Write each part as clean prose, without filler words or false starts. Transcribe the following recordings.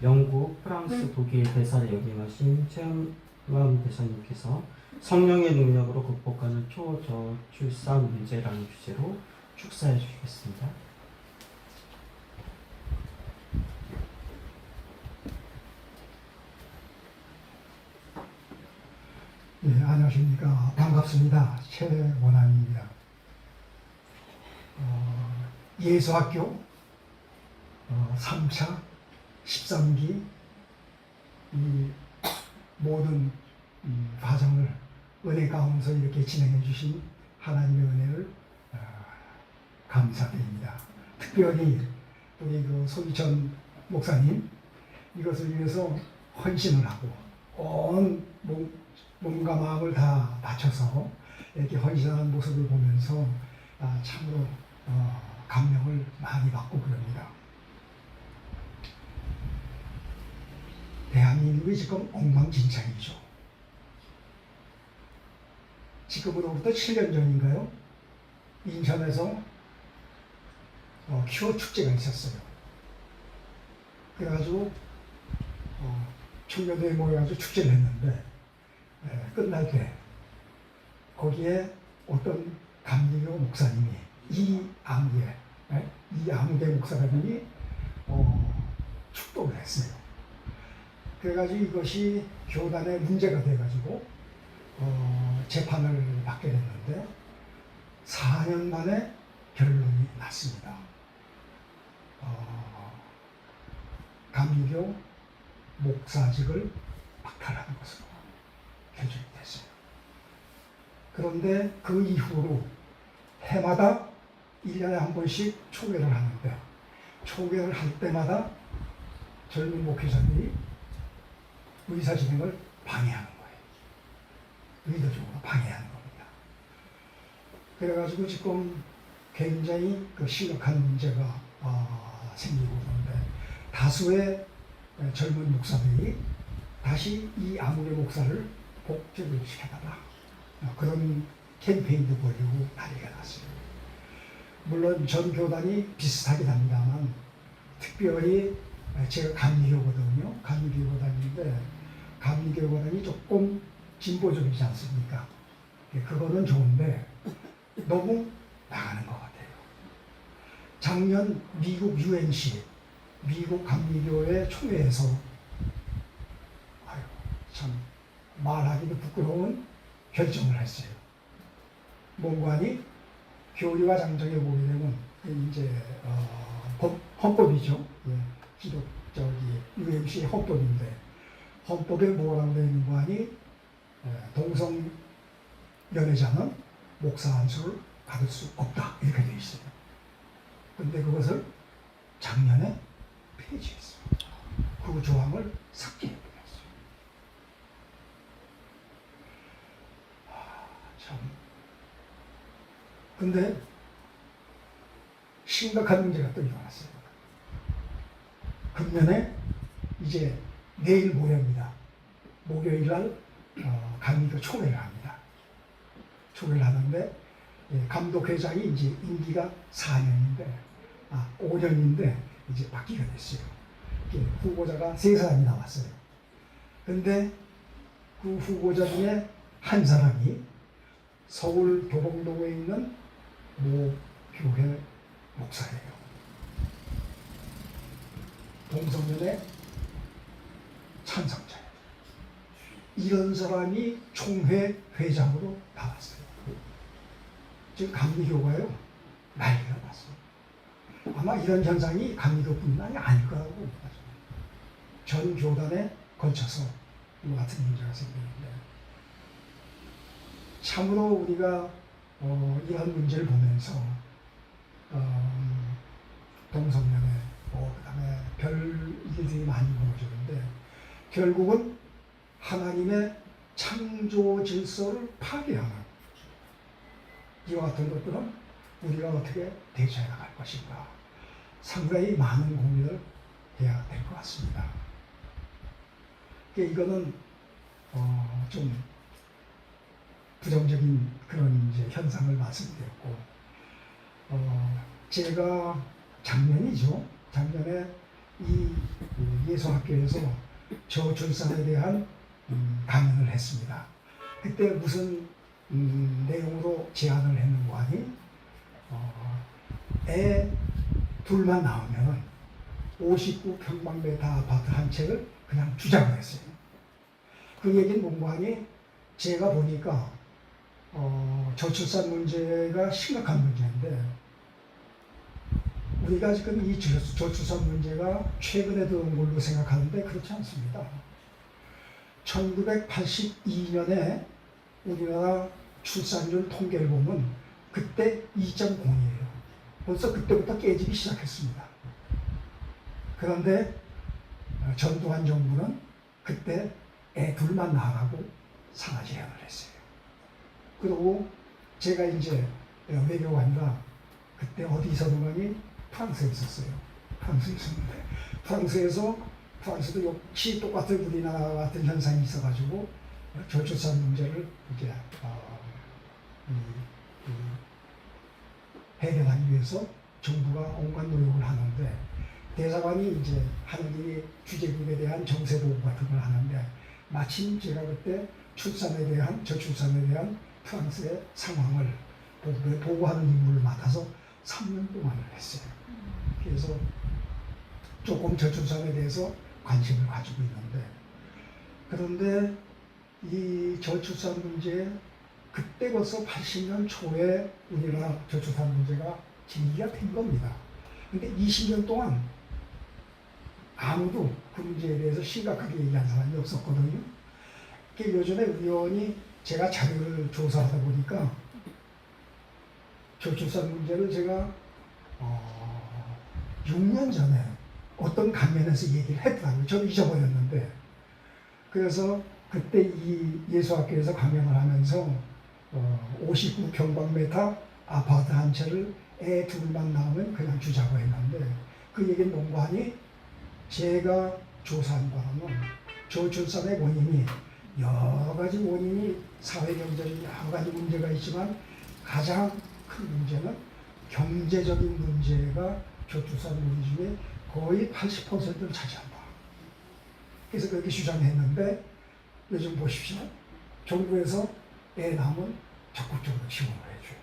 영국, 프랑스, 독일 대사를 역임하신 최영남 대사님께서 성령의 능력으로 극복하는 초저출산 문제라는 주제로 축사해 주시겠습니다. 예, 안녕하십니까. 반갑습니다. 최원환입니다. 예수학교 3차 13기 이 모든 과정을 은혜 가운데서 이렇게 진행해 주신 하나님의 은혜를 감사드립니다. 특별히 우리 그 소희천 목사님 이것을 위해서 헌신을 하고 온 몸과 마음을 다 바쳐서 이렇게 헌신하는 모습을 보면서 참으로 감명을 많이 받고 그럽니다. 대한민국이 지금 엉망진창이죠. 지금으로부터 7년 전인가요? 인천에서 큐어 축제가 있었어요. 그래가지고 청년들이 모여가지고 축제를 했는데 끝날 때 거기에 어떤 감리교 목사님이 이아무개 목사님이 축도를 했어요. 그래가지고 이것이 교단의 문제가 돼가지고 재판을 받게 됐는데 4년 만에 결론이 났습니다. 감리교 목사직을 박탈하는 것으로 결정이 됐어요. 그런데 그 이후로 해마다 1년에 한 번씩 초회를 하는데 초회를 할 때마다 젊은 목회자들이 의사 진행을 방해하는 거예요. 의도적으로 방해하는 겁니다. 그래가지고 지금 굉장히 그 심각한 문제가 생기고 있는데 다수의 젊은 목사들이 다시 이 아무개 목사를 복직을 시켜달라 그런 캠페인도 벌이고 난리가 났어요. 물론 전 교단이 비슷하긴 합니다만 특별히 제가 감리교거든요. 감리교거단인데 감리교거단이 조금 진보적이지 않습니까? 그거는 좋은데 너무 나가는 것 같아요. 작년 미국 UNC 미국 감리교회 총회에서 참 말하기도 부끄러운 결정을 했어요. 뭔가니 교리와 장정에 보게 되면 이제 헌법이죠. 예, UMC 헌법인데 헌법에 뭐라고 되어 있는 거 아니 동성 연애자는 목사 안수를 받을 수 없다 이렇게 되어 있어요. 근데 그것을 작년에 폐지했어요. 그 조항을 삭제해버렸어요. 참. 근데 심각한 문제가 또 일어났어요. 금년에 이제 내일 모레입니다. 목요일 날 감리교 총회를 합니다. 총회를 하는데 감독회장이 이제 임기가 4년인데 5년인데 이제 바뀌게 됐어요. 후보자가 3사람이 나왔어요. 근데 그 후보자 중에 한 사람이 서울 도봉동에 있는 모 교회 목사예요. 동성연애 찬성자예요. 이런 사람이 총회 회장으로 나왔어요. 지금 감리교가요 난리가 났어요. 아마 이런 현상이 감리교뿐만이 아닐 거라고 봅니다. 전 교단에 걸쳐서 이 같은 문제가 생기는데 참으로 우리가 이런 문제를 보면서 동성연애 그다음에 별 일들이 많이 벌어지는데 결국은 하나님의 창조 질서를 파괴하는 이와 같은 것들은 우리가 어떻게 대처해 나갈 것인가 상당히 많은 고민을 해야 될 것 같습니다. 이거는 좀 부정적인 그런 이제 현상을 말씀드렸고 제가 작년에 이 예수학교에서 저출산에 대한 강연을 했습니다. 그때 무슨 내용으로 제안을 했는고 하니 애 둘만 낳으면 59평방미터 아파트 한 채를 그냥 주자고 했어요. 그 얘기는 뭔고 하니 제가 보니까 저출산 문제가 심각한 문제인데 우리가 지금 이 저출산 문제가 최근에 들어온 걸로 생각하는데 그렇지 않습니다. 1982년에 우리나라 출산율 통계를 보면 그때 2.0이에요. 벌써 그때부터 깨지기 시작했습니다. 그런데 전두환 정부는 그때 애 둘만 낳으라고 상하 제안을 했어요. 그리고 제가 이제 외교관이라 그때 어디 있었는지 프랑스에 있었어요. 프랑스에 있었는데 프랑스도 역시 똑같은 우리나라 같은 현상이 있어가지고 저출산 문제를 이제 해결하기 위해서 정부가 온갖 노력을 하는데 대사관이 이제 하는 일이 주재국에 대한 정세 보고 같은 걸 하는데 마침 제가 그때 저출산에 대한 프랑스의 상황을 보고하는 임무를 맡아서 3년 동안을 했어요. 그래서 조금 저출산에 대해서 관심을 가지고 있는데 그런데 이 저출산 문제 그때 벌써 80년 초에 우리나라 저출산 문제가 제기가 된 겁니다. 근데 20년 동안 아무도 그 문제에 대해서 심각하게 얘기한 사람이 없었거든요. 요즘에 우연히 제가 자료를 조사하다 보니까 저출산 문제를 제가 6년 전에 어떤 강연에서 얘기를 했더라고요. 저도 잊어버렸는데 그래서 그때 이 예수학교에서 강연을 하면서 59평방미터 아파트 한 채를 애 둘만 낳으면 그냥 주자고 했는데 그 얘기는 뭔고 하니 제가 조사한 바로는 저출산의 원인이 여러 가지 원인이 사회경제적인 여러 가지 문제가 있지만 가장 큰 문제는 경제적인 문제가 저출산 원인 중에 거의 80%를 차지한다. 그래서 그렇게 주장했는데 요즘 보십시오. 정부에서 애 낳으면 적극적으로 지원을 해줘요.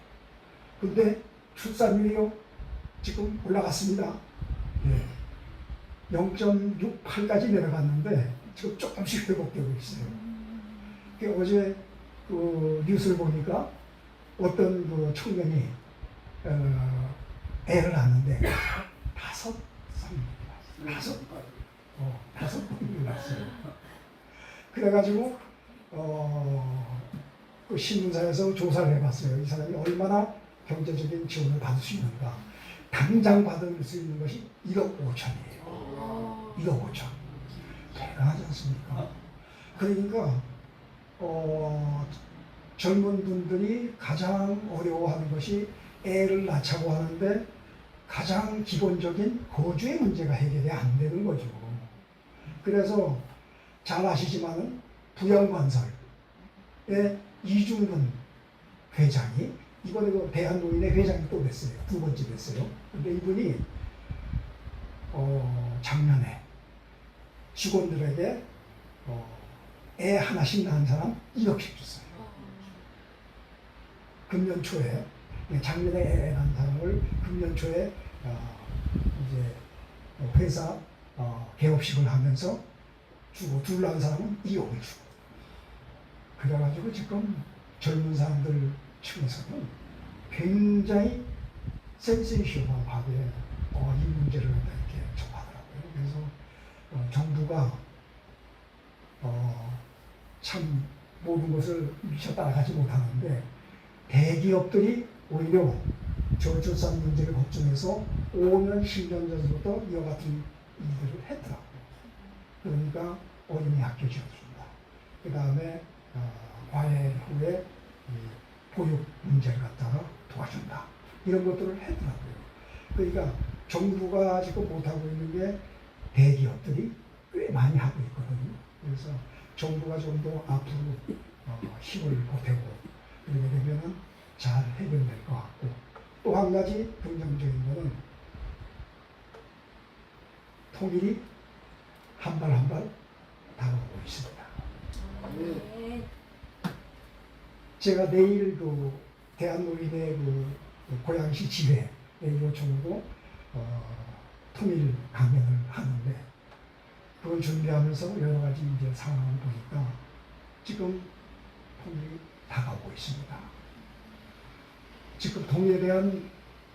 근데 출산율이요 지금 올라갔습니다. 네. 0.68까지 내려갔는데 지금 조금씩 회복되고 있어요. 어제 그 뉴스를 보니까 어떤 그 청년이 애를 낳는데 5번이 낳았어요. 그래가지고 그 신문사에서 조사를 해봤어요. 이 사람이 얼마나 경제적인 지원을 받을 수 있는가. 당장 받을 수 있는 것이 1억 5천이에요. 1억 5천. 대단하지 않습니까? 그러니까 젊은 분들이 가장 어려워하는 것이 애를 낳자고 하는데 가장 기본적인 거주의 문제가 해결이 안 되는 거죠. 그래서 잘 아시지만은 부영건설의 이중근 회장이 이번에 그 대한노인의 회장이 또 됐어요. 2번째 됐어요. 근데 이분이 작년에 직원들에게 애 하나씩 낳은 사람 1억씩 줬어요. 금년 초에 작년에 애 낳은 사람을 금년 초에 이제 회사 개업식을 하면서 주고 둘 낳은 사람은 2억을 주고 그래가지고 지금 젊은 사람들 층에서는 굉장히 센세이셔널하게 이 문제를 이렇게 접하더라고요. 그래서 정부가 참 모든 것을 미처 따라가지 못하는데 대기업들이 오히려 저출산 문제를 걱정해서 5년, 10년 전부터 이와 같은 일들을 했더라고요. 그러니까 어린이 학교 지어준다. 그 다음에 과외 후에 보육 문제를 갖다가 도와준다. 이런 것들을 했더라고요. 그러니까 정부가 지금 못하고 있는 게 대기업들이 꽤 많이 하고 있거든요. 그래서 정부가 좀 더 앞으로 힘을 보태고 그러게 되면은 잘 해결될 것 같고 또 한 가지 긍정적인 거는 통일이 한 발 한 발 다가오고 있습니다. 네. 제가 내일 대한노인의 고양시 지회 요청으로 통일 강연을 하는데 그걸 준비하면서 여러 가지 이제 상황을 보니까 지금 통일이 다가오고 있습니다. 지금 통일에 대한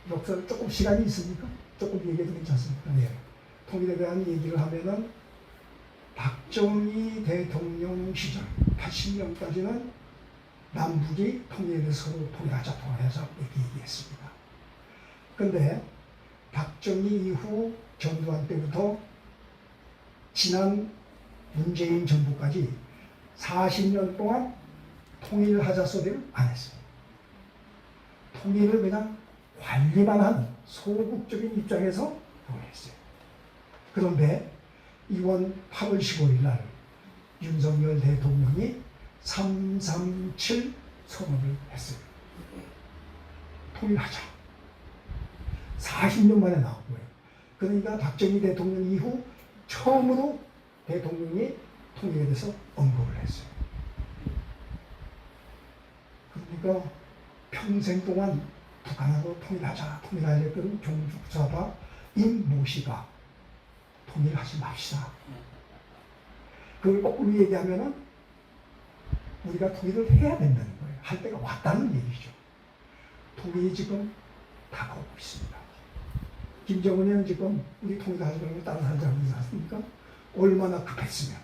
역사를 조금 시간이 있습니까? 조금 얘기해도 괜찮습니까? 네. 통일에 대한 얘기를 하면은 박정희 대통령 시절 80년까지는 남북이 통일해서 서로 통일하자 이렇게 얘기했습니다. 그런데 박정희 이후 전두환 때부터 지난 문재인 정부까지 40년 동안 통일하자 소리를 안 했어요. 통일을 그냥 관리만 한 소극적인 입장에서 그걸 했어요. 그런데 이번 8월 15일 날 윤석열 대통령이 337 선언을 했어요. 통일하자. 40년 만에 나온 거예요. 그러니까 박정희 대통령 이후 처음으로 대통령이 통일에 대해서 언급을 했어요. 그러니까 평생 동안 북한하고 통일하려 했던 종북사파 임모 씨가 통일하지 맙시다. 그걸 거꾸로 얘기하면은 우리가 통일을 해야 된다는 거예요. 할 때가 왔다는 얘기죠. 통일이 지금 다가오고 있습니다. 김정은은 지금 우리 통일하지 말고 다른 사람들 하지 않습니까? 얼마나 급했으면.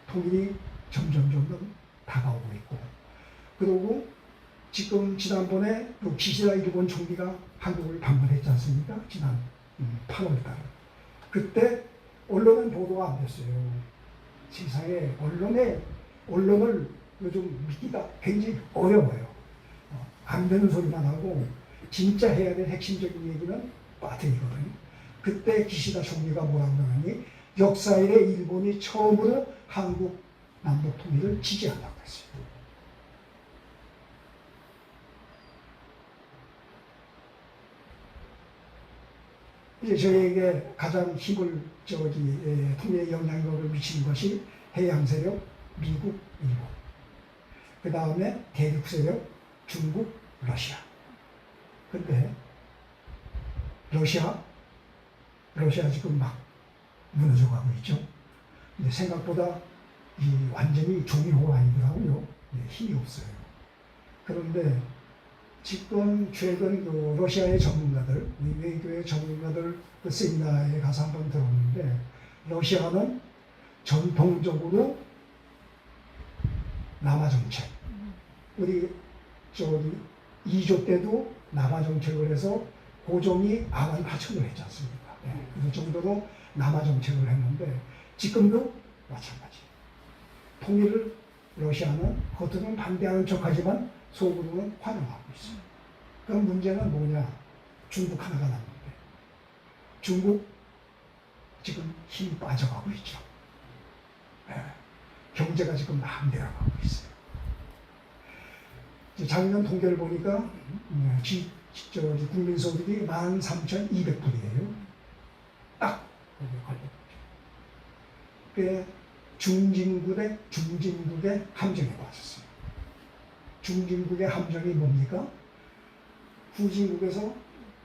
통일이 점점 다가오고 있고, 그리고 지금 지난번에 기시다 일본 총리가 한국을 방문했지 않습니까? 지난 8월달. 그때 언론은 보도가 안 됐어요. 세상에 언론을 요즘 믿기가 굉장히 어려워요. 안 되는 소리만 하고 진짜 해야 될 핵심적인 얘기는 빠뜨리거든요. 그때 기시다 총리가 뭐라고 하니 역사에 일본이 처음으로 한국 남북 통일을 지지한다고 했어요. 이제 저에게 가장 힘을 통일에 영향력을 미치는 것이 해양 세력 미국, 일본. 그 다음에 대륙 세력 중국, 러시아. 근데 러시아 지금 막 무너져가고 있죠. 근데 생각보다 완전히 종이호가 아니더라고요. 힘이 없어요. 그런데 지금 최근 러시아의 전문가들, 외교의 전문가들 그 세미나에 가서 한번 들었는데, 러시아는 전통적으로 남아 정책, 우리 2조 때도 남아 정책을 해서 고종이 아만 하천을 했지 않습니까? 그 정도로 남아 정책을 했는데 지금도 마찬가지. 통일을 러시아는 겉으로는 반대하는 척하지만 속으로는 환영하고 있어요. 그럼 문제는 뭐냐? 중국 하나가 남는데 중국 지금 힘이 빠져가고 있죠. 경제가 지금 막 내려가고 있어요. 작년 통계를 보니까 국민 소득이 13,200불이에요. 딱 거기에 걸려있죠. 중진국의 함정에 빠졌어요. 중진국의 함정이 뭡니까? 후진국에서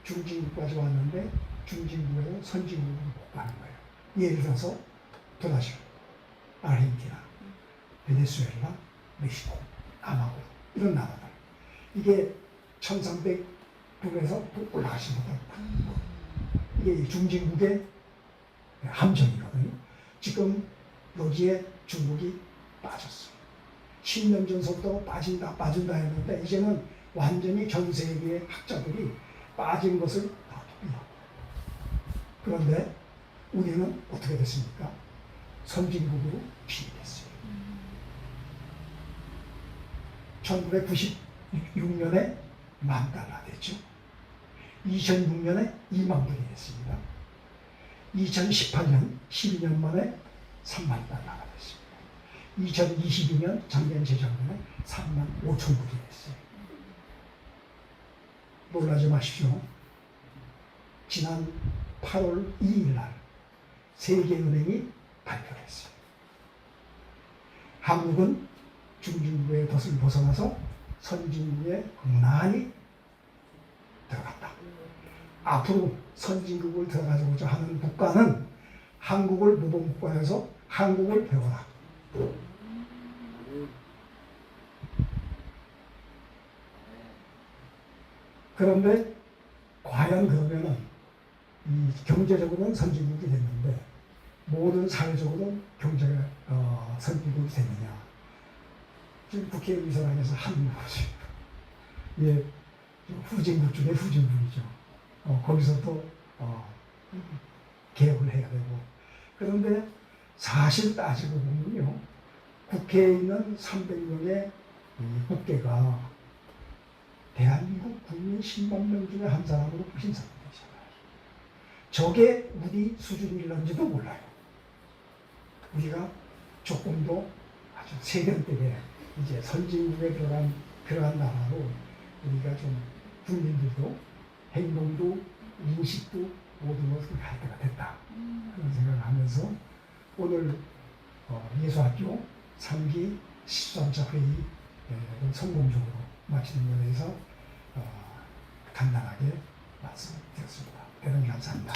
중진국까지 왔는데 중진국에서 선진국으로 못 가는 거예요. 예를 들어서 브라질, 아르헨티나, 베네수엘라, 멕시코, 남아공 이런 나라들. 이게 1300불에서 올라가지 못합니다. 이게 중진국의 함정이거든요. 지금 여기에 중국이 빠졌어요. 10년 전서부터 빠진다 했는데 이제는 완전히 전 세계의 학자들이 빠진 것을 다 동의하고. 그런데 우리는 어떻게 됐습니까? 선진국으로 진입했어요. 1996년에 $10,000 됐죠. 2006년에 2만 불이 됐습니다. 2018년 12년 만에 $30,000가 됐습니다. 2022년 작년 재작년에 35,000불이 됐어요. 놀라지 마십시오. 지난 8월 2일 날 세계은행이 발표를 했어요. 한국은 중진국의 덫을 벗어나서 선진국에 무난히 들어갔다. 앞으로 선진국을 들어가고자 하는 국가는 한국을 모범국가에서 한국을 배워라. 그런데 과연 그러면은 이 경제적으로는 선진국이 됐는데 모든 사회적으로는 경제가 선진국이 됐느냐? 지금 국회의사당에서 하는 거지. 예, 후진국 중에 후진국이죠. 거기서 또 개혁을 해야 되고. 그런데 사실 따지고 보면요, 국회에 있는 300명의 국회가 대한민국 국민 10만 명 중에 한 사람으로 뽑힌 사람이잖아요. 저게 우리 수준일런지도 몰라요. 우리가 조금 더 아주 세련되게 이제 선진국에 들어간 그러한 나라로 우리가 좀 국민들도 행동도 인식도 모든 것을 할 때가 됐다. 그런 생각을 하면서 오늘 예수학교 3기 13차 회의 성공적으로 마치는 것에 대해서 간단하게 말씀드렸습니다. 대단히 감사합니다.